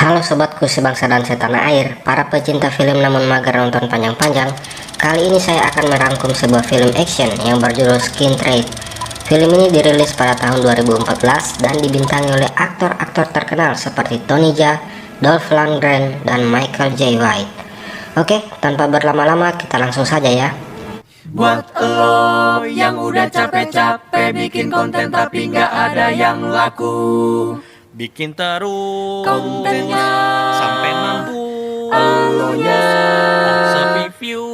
Halo sobatku sebangsa dan setanah air, para pecinta film namun mager nonton panjang-panjang. Kali ini saya akan merangkum sebuah film action yang berjudul Skin Trade. Film ini dirilis pada tahun 2014 dan dibintangi oleh aktor-aktor terkenal seperti Tony Jaa, Dolph Lundgren, dan Michael Jai White. Oke, tanpa berlama-lama kita langsung saja ya. Buat lo yang udah capek-capek bikin konten tapi nggak ada yang laku, bikin terus kontennya sampai mampu elunya sepi view.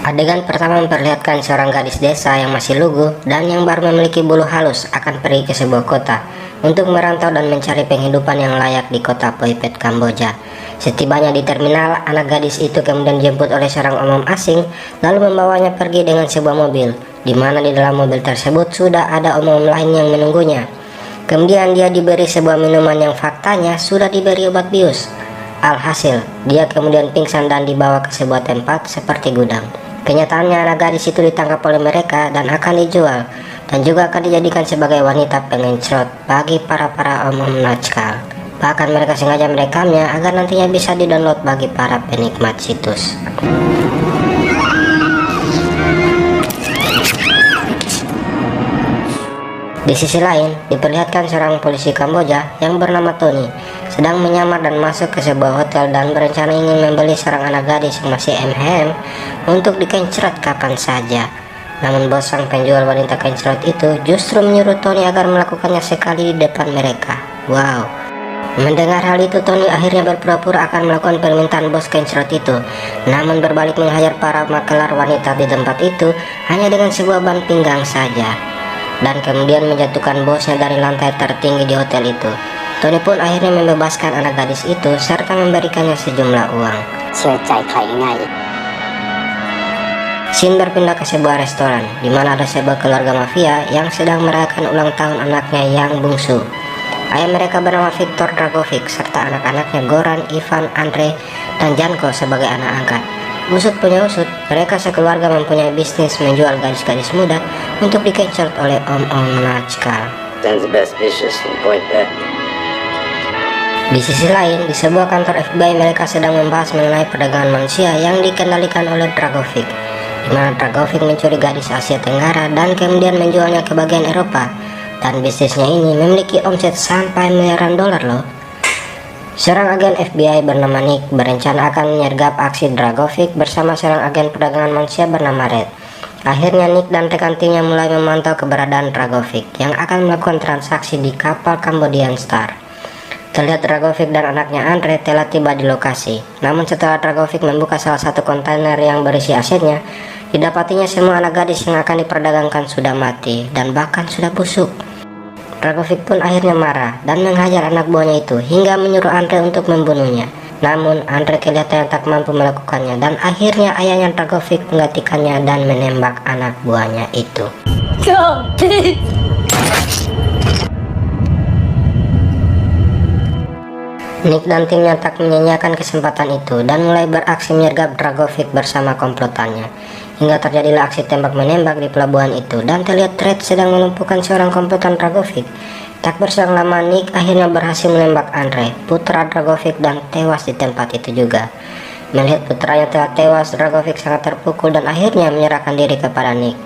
Adegan pertama memperlihatkan seorang gadis desa yang masih lugu dan yang baru memiliki bulu halus akan pergi ke sebuah kota untuk merantau dan mencari penghidupan yang layak di kota Phoi Phet, Kamboja. Setibanya di terminal, anak gadis itu kemudian dijemput oleh seorang omong asing lalu membawanya pergi dengan sebuah mobil, di mana di dalam mobil tersebut sudah ada omong lain yang menunggunya. Kemudian dia diberi sebuah minuman yang faktanya sudah diberi obat bius. Alhasil, dia kemudian pingsan dan dibawa ke sebuah tempat seperti gudang. Kenyataannya anak gadis itu ditangkap oleh mereka dan akan dijual, dan juga akan dijadikan sebagai wanita pengencrot bagi para omong nakal. Bahkan mereka sengaja merekamnya agar nantinya bisa didownload bagi para penikmat situs. Di sisi lain, diperlihatkan seorang polisi Kamboja yang bernama Tony sedang menyamar dan masuk ke sebuah hotel dan berencana ingin membeli seorang anak gadis yang masih MHM untuk dikencrot kapan saja. Namun bos sang penjual wanita kencrot itu justru menyuruh Tony agar melakukannya sekali di depan mereka. Wow. Mendengar hal itu, Tony akhirnya berpura-pura akan melakukan permintaan bos kencrot itu, namun berbalik menghajar para makelar wanita di tempat itu hanya dengan sebuah ban pinggang saja, dan kemudian menjatuhkan bosnya dari lantai tertinggi di hotel itu. Tony pun akhirnya membebaskan anak gadis itu serta memberikannya sejumlah uang. Scene berpindah ke sebuah restoran, di mana ada sebuah keluarga mafia yang sedang merayakan ulang tahun anaknya yang bungsu. Ayah mereka bernama Viktor Dragovic serta anak-anaknya Goran, Ivan, Andre, dan Janko sebagai anak angkat. Usut punya usut, mereka sekeluarga mempunyai bisnis menjual gadis-gadis muda untuk dikencrot oleh om-om nakal. Di sisi lain, di sebuah kantor FBI mereka sedang membahas mengenai perdagangan manusia yang dikendalikan oleh Dragovic, di mana Dragovic mencuri gadis Asia Tenggara dan kemudian menjualnya ke bagian Eropa. Dan bisnisnya ini memiliki omset sampai miliaran dolar loh. Seorang agen FBI bernama Nick berencana akan menyergap aksi Dragovic bersama seorang agen perdagangan manusia bernama Red. Akhirnya Nick dan rekan timnya mulai memantau keberadaan Dragovic yang akan melakukan transaksi di kapal Cambodian Star. Terlihat Dragovic dan anaknya Andre telah tiba di lokasi. Namun setelah Dragovic membuka salah satu kontainer yang berisi asetnya, didapatinya semua anak gadis yang akan diperdagangkan sudah mati dan bahkan sudah busuk. Dragovic pun akhirnya marah dan menghajar anak buahnya itu hingga menyuruh Andre untuk membunuhnya. Namun Andre kelihatan tak mampu melakukannya dan akhirnya ayahnya Dragovic menggantikannya dan menembak anak buahnya itu. Nick dan timnya tak menyanyiakan kesempatan itu dan mulai beraksi menyergap Dragovic bersama komplotannya. Hingga terjadilah aksi tembak-menembak di pelabuhan itu dan terlihat Red sedang melumpuhkan seorang komplotan Dragovic. Tak berselang lama Nick akhirnya berhasil menembak Andre, putra Dragovic, dan tewas di tempat itu juga. Melihat putranya telah tewas, Dragovic sangat terpukul dan akhirnya menyerahkan diri kepada Nick.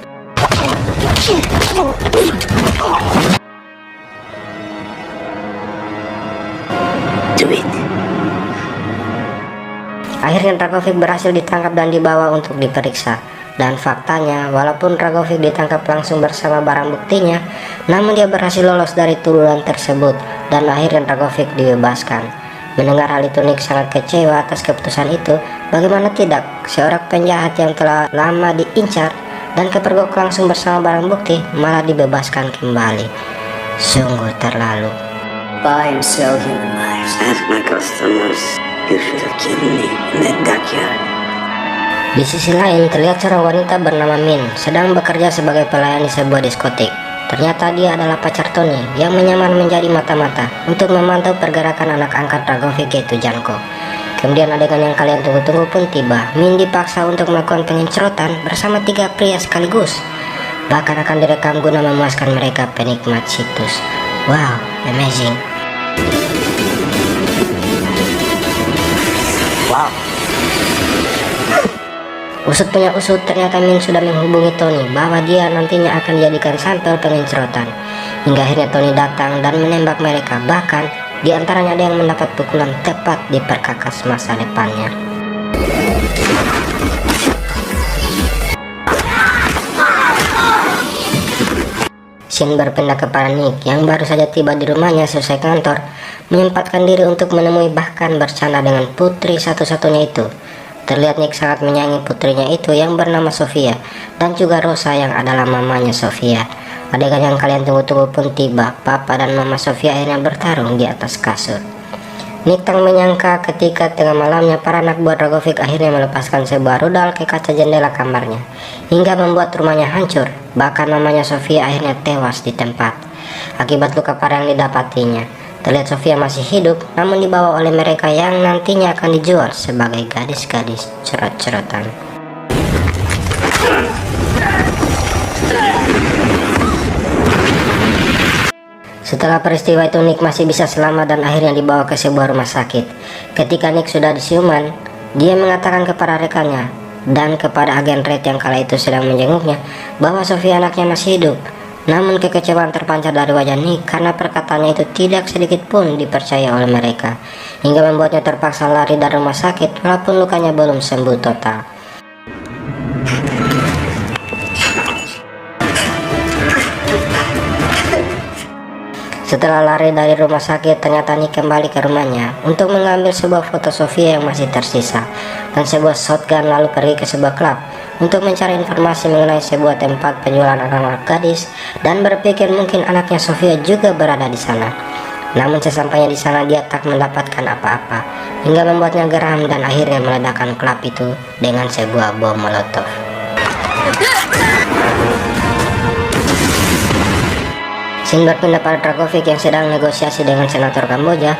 Akhirnya Dragovic berhasil ditangkap dan dibawa untuk diperiksa. Dan faktanya, walaupun Dragovic ditangkap langsung bersama barang buktinya, namun dia berhasil lolos dari tuduhan tersebut dan akhirnya Dragovic dibebaskan. Mendengar hal itu, Nick sangat kecewa atas keputusan itu. Bagaimana tidak, seorang penjahat yang telah lama diincar dan kepergok langsung bersama barang bukti malah dibebaskan kembali. Sungguh terlalu. Buy and sell human lives. Ask my customers. You should have killed me in that backyard. Di sisi lain, terlihat seorang wanita bernama Min sedang bekerja sebagai pelayan di sebuah diskotik. Ternyata dia adalah pacar Tony yang menyamar menjadi mata-mata untuk memantau pergerakan anak angkat Dragovic yaitu Janko. Kemudian adegan yang kalian tunggu-tunggu pun tiba. Min dipaksa untuk melakukan pengencrotan bersama 3 pria sekaligus. bahkan akan direkam guna memuaskan mereka penikmat situs. Wow, amazing. Wow. Usut punya usut, ternyata Min sudah menghubungi Tony bahwa dia nantinya akan dijadikan sampel pengincerotan. Hingga akhirnya Tony datang dan menembak mereka, bahkan di antaranya ada yang mendapat pukulan tepat di perkakas masa depannya. Shin berpindah kepada Nick yang baru saja tiba di rumahnya selesai kantor, menyempatkan diri untuk menemui bahkan bercanda dengan putri satu-satunya itu. Terlihat Nick sangat menyayangi putrinya itu yang bernama Sofia, dan juga Rosa yang adalah mamanya Sofia. Adegan yang kalian tunggu-tunggu pun tiba. Papa dan mama Sofia akhirnya bertarung di atas kasur. Nick tak menyangka ketika tengah malamnya para anak buah Dragovic akhirnya melepaskan sebuah rudal ke kaca jendela kamarnya, hingga membuat rumahnya hancur. Bahkan mamanya Sofia akhirnya tewas di tempat akibat luka parah yang didapatinya. Terlihat Sofia masih hidup, namun dibawa oleh mereka yang nantinya akan dijual sebagai gadis-gadis cerot-cerotan. Setelah peristiwa itu, Nick masih bisa selamat dan akhirnya dibawa ke sebuah rumah sakit. Ketika Nick sudah disiuman, dia mengatakan kepada rekannya dan kepada agen Red yang kala itu sedang menjenguknya bahwa Sofia anaknya masih hidup. Namun kekecewaan terpancar dari wajah Nick karena perkataannya itu tidak sedikit pun dipercaya oleh mereka, hingga membuatnya terpaksa lari dari rumah sakit walaupun lukanya belum sembuh total. Setelah lari dari rumah sakit, ternyata Nick kembali ke rumahnya untuk mengambil sebuah foto Sofia yang masih tersisa dan sebuah shotgun, lalu pergi ke sebuah klub untuk mencari informasi mengenai sebuah tempat penjualan anak-anak gadis dan berpikir mungkin anaknya Sofia juga berada di sana. Namun sesampainya di sana dia tak mendapatkan apa-apa, hingga membuatnya geram dan akhirnya meledakkan klub itu dengan sebuah bom molotov. Shin berpindah pada Dragovic yang sedang negosiasi dengan senator Kamboja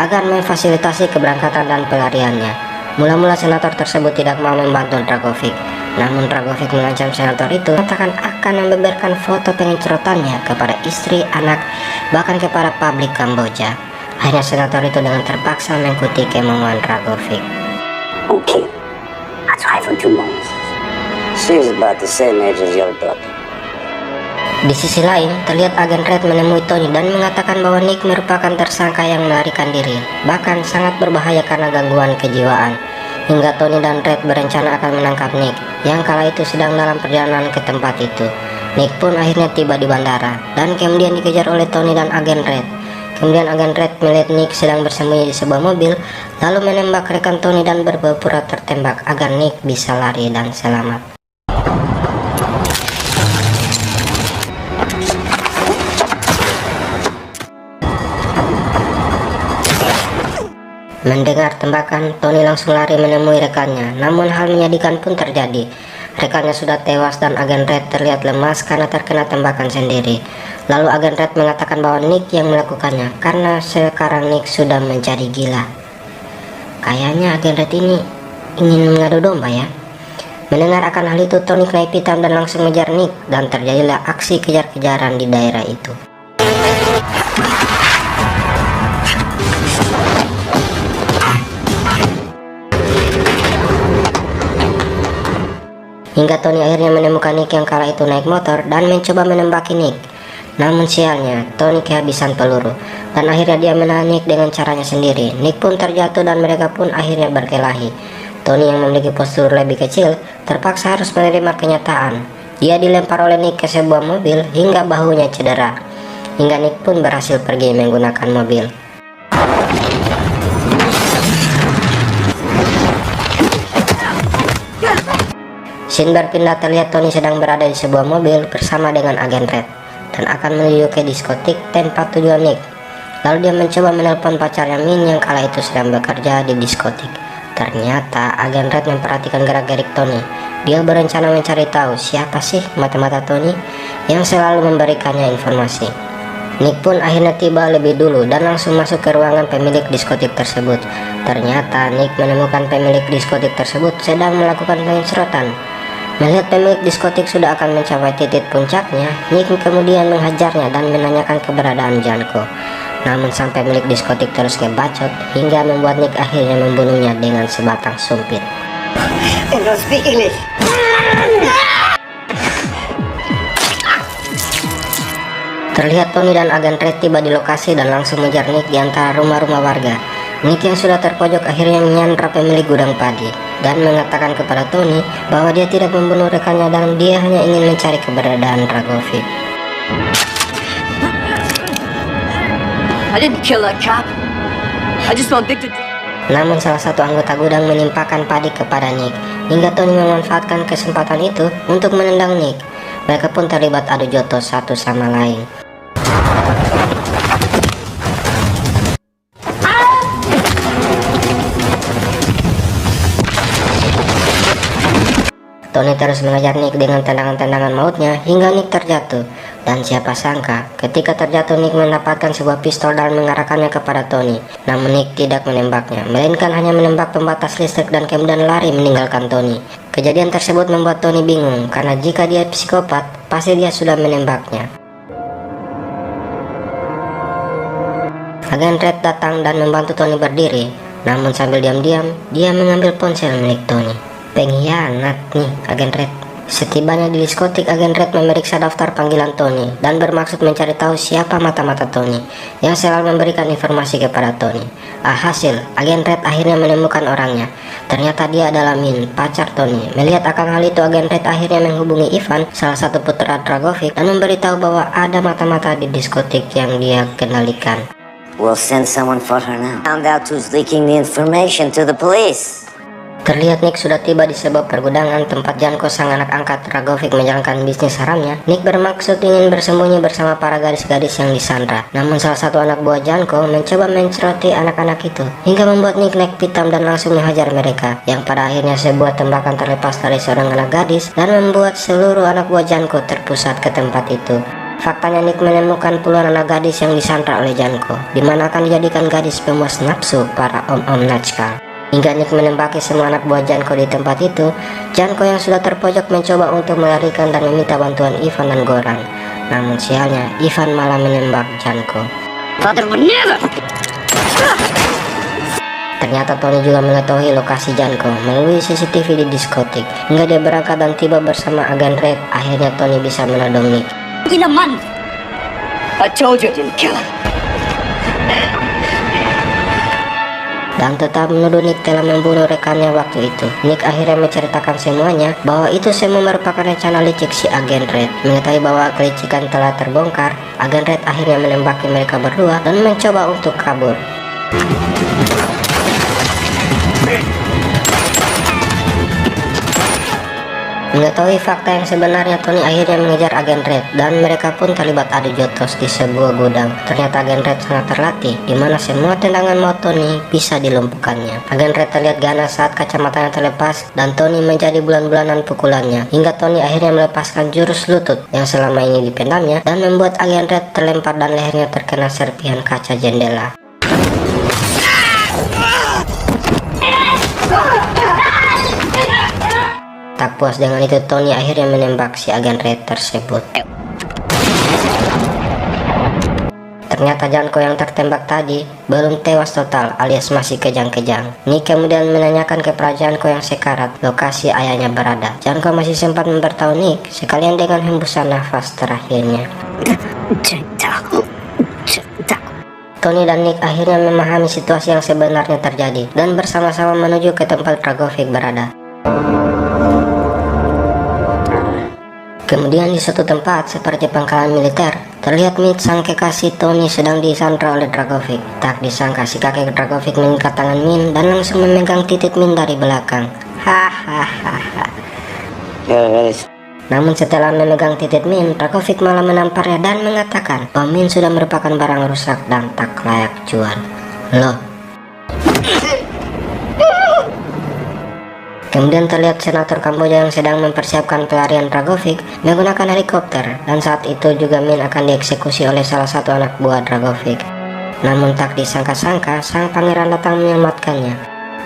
agar memfasilitasi keberangkatan dan pelariannya. Mula-mula senator tersebut tidak mau membantu Dragovic, namun Dragovic mengancam senator itu mengatakan akan membeberkan foto pengincerotannya kepada istri, anak, bahkan kepada publik Kamboja. Akhirnya senator itu dengan terpaksa mengikuti kemauan Dragovic. Okay, I'll try for 2 months. She's about the same age as your daughter. Di sisi lain, terlihat agen Red menemui Tony dan mengatakan bahwa Nick merupakan tersangka yang melarikan diri, bahkan sangat berbahaya karena gangguan kejiwaan. Hingga Tony dan Red berencana akan menangkap Nick yang kala itu sedang dalam perjalanan ke tempat itu. Nick pun akhirnya tiba di bandara dan kemudian dikejar oleh Tony dan agen Red. Kemudian agen Red melihat Nick sedang bersembunyi di sebuah mobil, lalu menembak rekan Tony dan berpura-pura tertembak agar Nick bisa lari dan selamat. Mendengar tembakan, Tony langsung lari menemui rekannya, namun hal menyedihkan pun terjadi. Rekannya sudah tewas dan agen Red terlihat lemas karena terkena tembakan sendiri. Lalu agen Red mengatakan bahwa Nick yang melakukannya karena sekarang Nick sudah menjadi gila. Kayaknya agen Red ini ingin mengadu domba ya. Mendengar akan hal itu, Tony naik hitam dan langsung mengejar Nick dan terjadilah aksi kejar-kejaran di daerah itu. Hingga Tony akhirnya menemukan Nick yang kala itu naik motor dan mencoba menembaki Nick. Namun sialnya, Tony kehabisan peluru dan akhirnya dia menahan Nick dengan caranya sendiri. Nick pun terjatuh dan mereka pun akhirnya berkelahi. Tony yang memiliki postur lebih kecil terpaksa harus menerima kenyataan. Dia dilempar oleh Nick ke sebuah mobil hingga bahunya cedera. Hingga Nick pun berhasil pergi menggunakan mobil. Shin berpindah, terlihat Tony sedang berada di sebuah mobil bersama dengan agen Red dan akan menuju ke diskotik tempat tujuan Nick. Lalu dia mencoba menelpon pacarnya Min yang kala itu sedang bekerja di diskotik. Ternyata agen Red memperhatikan gerak-gerik Tony. Dia berencana mencari tahu siapa sih mata-mata Tony yang selalu memberikannya informasi. Nick pun akhirnya tiba lebih dulu dan langsung masuk ke ruangan pemilik diskotik tersebut. Ternyata Nick menemukan pemilik diskotik tersebut sedang melakukan pengincerotan. Melihat pemilik diskotik sudah akan mencapai titik puncaknya, Nick kemudian menghajarnya dan menanyakan keberadaan Janko. Namun sang pemilik diskotik terus ngebacot hingga membuat Nick akhirnya membunuhnya dengan sebatang sumpit. I don't speak English. Terlihat Tony dan agen Red tiba di lokasi dan langsung mengejar Nick di antara rumah-rumah warga. Nick yang sudah terpojok akhirnya menyandra pemilik gudang padi dan mengatakan kepada Tony bahwa dia tidak membunuh rekannya dan dia hanya ingin mencari keberadaan Dragovic. I didn't kill that cop. I just found Victor. Namun salah satu anggota gudang menimpakan padi kepada Nick hingga Tony memanfaatkan kesempatan itu untuk menendang Nick. Mereka pun terlibat adu jotos satu sama lain. Tony terus mengejar Nick dengan tendangan-tendangan mautnya hingga Nick terjatuh. Dan siapa sangka ketika terjatuh Nick mendapatkan sebuah pistol dan mengarahkannya kepada Tony. Namun Nick tidak menembaknya, melainkan hanya menembak pembatas listrik dan kemudian lari meninggalkan Tony. Kejadian tersebut membuat Tony bingung karena jika dia psikopat, pasti dia sudah menembaknya. Agen Red datang dan membantu Tony berdiri. Namun sambil diam-diam, dia mengambil ponsel milik Tony. Pengkhianat nih agen Red. Setibanya di diskotik, agen Red memeriksa daftar panggilan Tony dan bermaksud mencari tahu siapa mata-mata Tony yang selalu memberikan informasi kepada Tony. Alhasil, agen Red akhirnya menemukan orangnya. Ternyata dia adalah Min, pacar Tony. Melihat akan hal itu, agen Red akhirnya menghubungi Ivan, salah satu putra Dragovic, dan memberitahu bahwa ada mata-mata di diskotik yang dia kendalikan. We'll send someone for her now. Found out who's leaking the information to the police. Terlihat Nick sudah tiba di sebuah pergudangan tempat Janko sang anak angkat Dragovic menjalankan bisnis haramnya. Nick bermaksud ingin bersembunyi bersama para gadis-gadis yang disandra. Namun salah satu anak buah Janko mencoba menceroti anak-anak itu hingga membuat Nick naik pitam dan langsung menghajar mereka. Yang pada akhirnya sebuah tembakan terlepas dari seorang anak gadis dan membuat seluruh anak buah Janko terpusat ke tempat itu. Faktanya Nick menemukan puluhan anak gadis yang disandra oleh Janko, di mana akan dijadikan gadis pemuas nafsu para om-om Natskal. Hingga Nick menembaki semua anak buah Janko di tempat itu, Janko yang sudah terpojok mencoba untuk melarikan dan meminta bantuan Ivan dan Goran. Namun sialnya, Ivan malah menembak Janko. Father would never. Ternyata Tony juga mengetahui lokasi Janko melalui CCTV di diskotik. Hingga dia berangkat dan tiba bersama agen Red. Akhirnya Tony bisa menodong Nick. In a month. I told you I didn't kill him. Dan tetap menuduh Nick telah membunuh rekannya waktu itu. Nick akhirnya menceritakan semuanya bahwa itu semua merupakan rencana licik si agen Red. Mengetahui bahwa kelicikan telah terbongkar, agen Red akhirnya menembaki mereka berdua dan mencoba untuk kabur. Mengetahui fakta yang sebenarnya, Tony akhirnya mengejar agen Red dan mereka pun terlibat adu jotos di sebuah gudang. Ternyata agen Red sangat terlatih, di mana semua tendangan maut Tony bisa dilumpuhkannya. Agen Red terlihat ganas saat kacamatanya terlepas dan Tony menjadi bulan-bulanan pukulannya, hingga Tony akhirnya melepaskan jurus lutut yang selama ini dipendamnya dan membuat agen Red terlempar dan lehernya terkena serpihan kaca jendela. Tak puas dengan itu, Tony akhirnya menembak si agen Red tersebut. Ternyata Janko yang tertembak tadi belum tewas total alias masih kejang-kejang. Nick kemudian menanyakan kepada Janko yang sekarat lokasi ayahnya berada. Janko masih sempat memberitahu Nick sekalian dengan hembusan nafas terakhirnya. Tony dan Nick akhirnya memahami situasi yang sebenarnya terjadi dan bersama-sama menuju ke tempat Dragovic berada. Kemudian di suatu tempat seperti pangkalan militer, terlihat Mitch sang kekasih Tony sedang disandra oleh Dragovic. Tak disangka si kakek Dragovic mengikat tangan Min dan langsung memegang titik Min dari belakang. Hahaha. Namun setelah memegang titik Min, Dragovic malah menamparnya dan mengatakan bahwa Min sudah merupakan barang rusak dan tak layak jual. Loh. Kemudian terlihat senator Kamboja yang sedang mempersiapkan pelarian Dragovic menggunakan helikopter, dan saat itu juga Min akan dieksekusi oleh salah satu anak buah Dragovic. Namun tak disangka-sangka sang pangeran datang menyelamatkannya.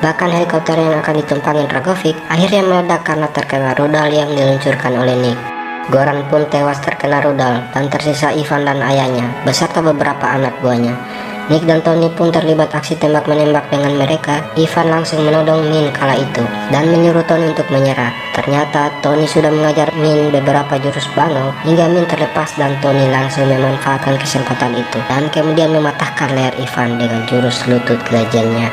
Bahkan helikopter yang akan ditumpangi Dragovic akhirnya meledak karena terkena rudal yang diluncurkan oleh Nick. Goran pun tewas terkena rudal dan tersisa Ivan dan ayahnya beserta beberapa anak buahnya. Nick dan Tony pun terlibat aksi tembak-menembak dengan mereka. Ivan langsung menodong Min kala itu dan menyuruh Tony untuk menyerah. Ternyata Tony sudah mengajar Min beberapa jurus bangau hingga Min terlepas dan Tony langsung memanfaatkan kesempatan itu dan kemudian mematahkan leher Ivan dengan jurus lutut legendnya.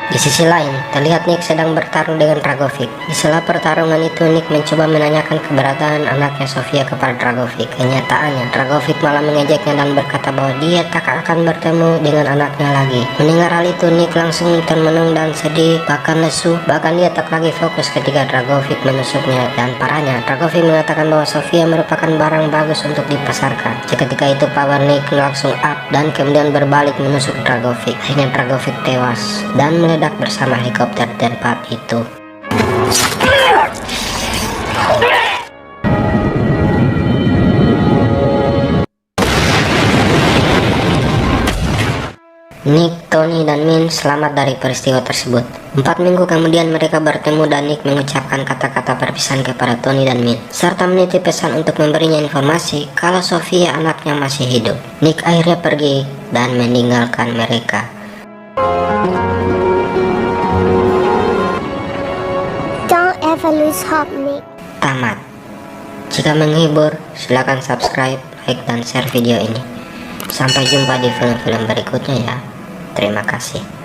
Di sisi lain, terlihat Nick sedang bertarung dengan Dragovic. Di sela pertarungan itu, Nick mencoba menanyakan keberadaan anaknya Sofia kepada Dragovic. Kenyataannya, Dragovic malah mengejeknya dan berkata bahwa dia tak akan bertemu dengan anaknya lagi. Mendengar hal itu, Nick langsung termenung dan sedih, bahkan lesu. Bahkan dia tak lagi fokus ketika Dragovic menusuknya. Dan parahnya, Dragovic mengatakan bahwa Sofia merupakan barang bagus untuk dipasarkan. Seketika itu, power Nick langsung up dan kemudian berbalik menusuk Dragovic. Akhirnya Dragovic tewas dan meledak bersama helikopter tempat itu. Nick, Tony, dan Min selamat dari peristiwa tersebut. 4 minggu kemudian mereka bertemu dan Nick mengucapkan kata-kata perpisahan kepada Tony dan Min, serta menitip pesan untuk memberinya informasi kalau Sofia anaknya masih hidup. Nick akhirnya pergi dan meninggalkan mereka. Don't ever lose hope, Nick. Tamat. Jika menghibur, silakan subscribe, like, dan share video ini. Sampai jumpa di film-film berikutnya ya. Terima kasih.